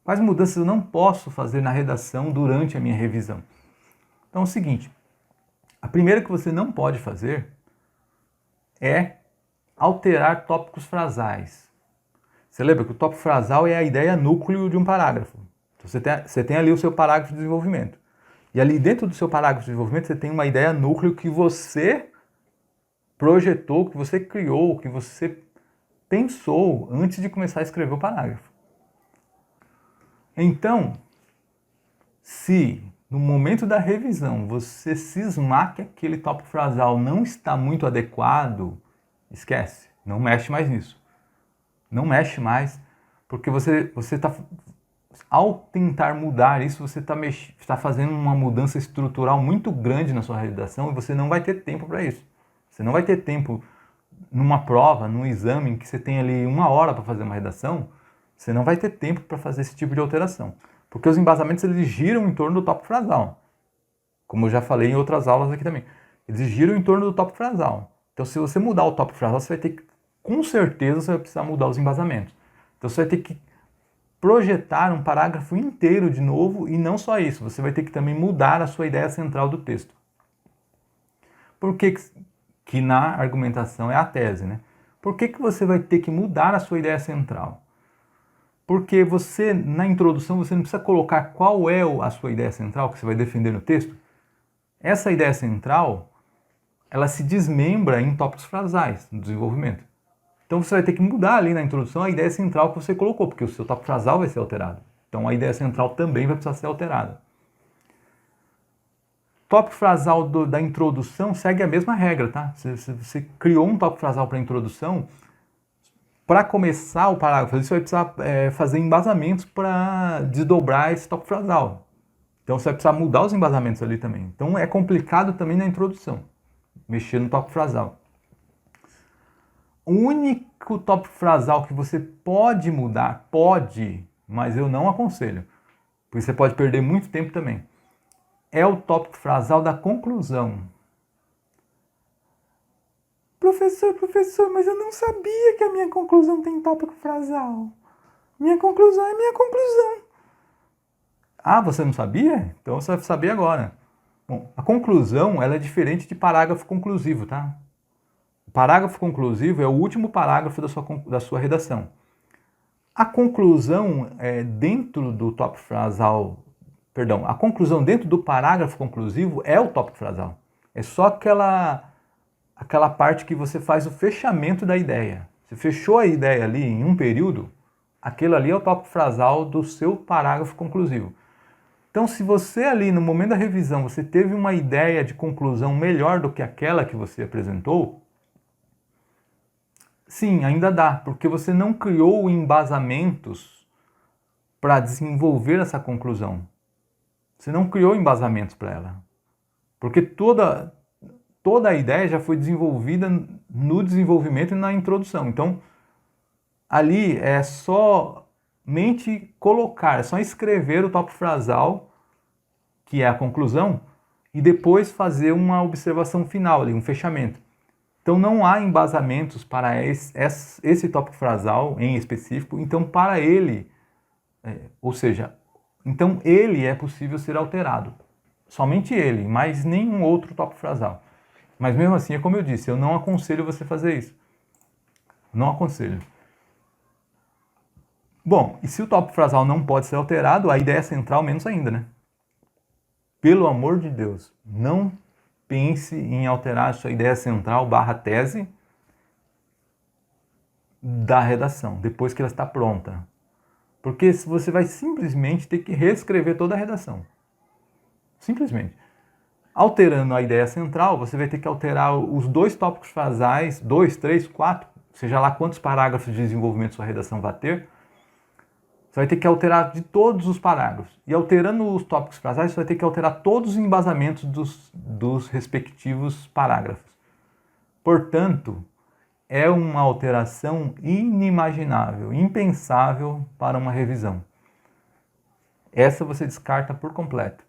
Quais mudanças eu não posso fazer na redação durante a minha revisão? Então é o seguinte, a primeira que você não pode fazer é alterar tópicos frasais. Você lembra que o tópico frasal é a ideia núcleo de um parágrafo. Então você tem ali o seu parágrafo de desenvolvimento. E ali dentro do seu parágrafo de desenvolvimento você tem uma ideia núcleo que você projetou, que você criou, que você pensou antes de começar a escrever o parágrafo. Então, se no momento da revisão você cismar que aquele tópico frasal não está muito adequado, esquece, não mexe mais nisso. Não mexe mais, porque você está, ao tentar mudar isso, você está fazendo uma mudança estrutural muito grande na sua redação e você não vai ter tempo para isso. Você não vai ter tempo numa prova, num exame em que você tem ali 1 hora para fazer uma redação, você não vai ter tempo para fazer esse tipo de alteração. Porque os embasamentos eles giram em torno do tópico frasal. Como eu já falei em outras aulas aqui também. Eles giram em torno do tópico frasal. Então se você mudar o tópico frasal, você vai ter que, com certeza, você vai precisar mudar os embasamentos. Então você vai ter que projetar um parágrafo inteiro de novo e não só isso, você vai ter que também mudar a sua ideia central do texto. Por que na argumentação é a tese, né? Por que você vai ter que mudar a sua ideia central? Porque você, na introdução, você não precisa colocar qual é a sua ideia central que você vai defender no texto. Essa ideia central, ela se desmembra em tópicos frasais no desenvolvimento. Então você vai ter que mudar ali na introdução a ideia central que você colocou, porque o seu tópico frasal vai ser alterado. Então a ideia central também vai precisar ser alterada. Tópico frasal da introdução segue a mesma regra, tá? Você criou um tópico frasal para a introdução, para começar o parágrafo, você vai precisar fazer embasamentos para desdobrar esse tópico frasal. Então você vai precisar mudar os embasamentos ali também. Então é complicado também na introdução, mexer no tópico frasal. O único tópico frasal que você pode mudar, mas eu não aconselho, porque você pode perder muito tempo também, é o tópico frasal da conclusão. Professor, mas eu não sabia que a minha conclusão tem tópico frasal. Minha conclusão é minha conclusão. Ah, você não sabia? Então você vai saber agora. Bom, a conclusão ela é diferente de parágrafo conclusivo, tá? O parágrafo conclusivo é o último parágrafo da sua redação. A conclusão dentro do tópico frasal, a conclusão dentro do parágrafo conclusivo é o tópico frasal. É só aquela parte que você faz o fechamento da ideia. Você fechou a ideia ali em um período, aquilo ali é o tópico frasal do seu parágrafo conclusivo. Então, se você ali no momento da revisão, você teve uma ideia de conclusão melhor do que aquela que você apresentou, sim, ainda dá, porque você não criou embasamentos para desenvolver essa conclusão. Você não criou embasamentos para ela. Porque toda a ideia já foi desenvolvida no desenvolvimento e na introdução. Então, ali é somente colocar, é só escrever o tópico frasal, que é a conclusão, e depois fazer uma observação final, ali, um fechamento. Então, não há embasamentos para esse tópico frasal em específico. Então, para ele, ou seja, então ele é possível ser alterado. Somente ele, mas nenhum outro tópico frasal. Mas mesmo assim, é como eu disse, eu não aconselho você fazer isso. Não aconselho. Bom, e se o tópico frasal não pode ser alterado, a ideia central menos ainda, né? Pelo amor de Deus, não pense em alterar a sua ideia central / tese da redação, depois que ela está pronta. Porque você vai simplesmente ter que reescrever toda a redação. Simplesmente. Alterando a ideia central, você vai ter que alterar os 2 tópicos frasais, 2, 3, 4, seja lá quantos parágrafos de desenvolvimento sua redação vai ter, você vai ter que alterar de todos os parágrafos. E alterando os tópicos frasais, você vai ter que alterar todos os embasamentos dos respectivos parágrafos. Portanto, é uma alteração inimaginável, impensável para uma revisão. Essa você descarta por completo.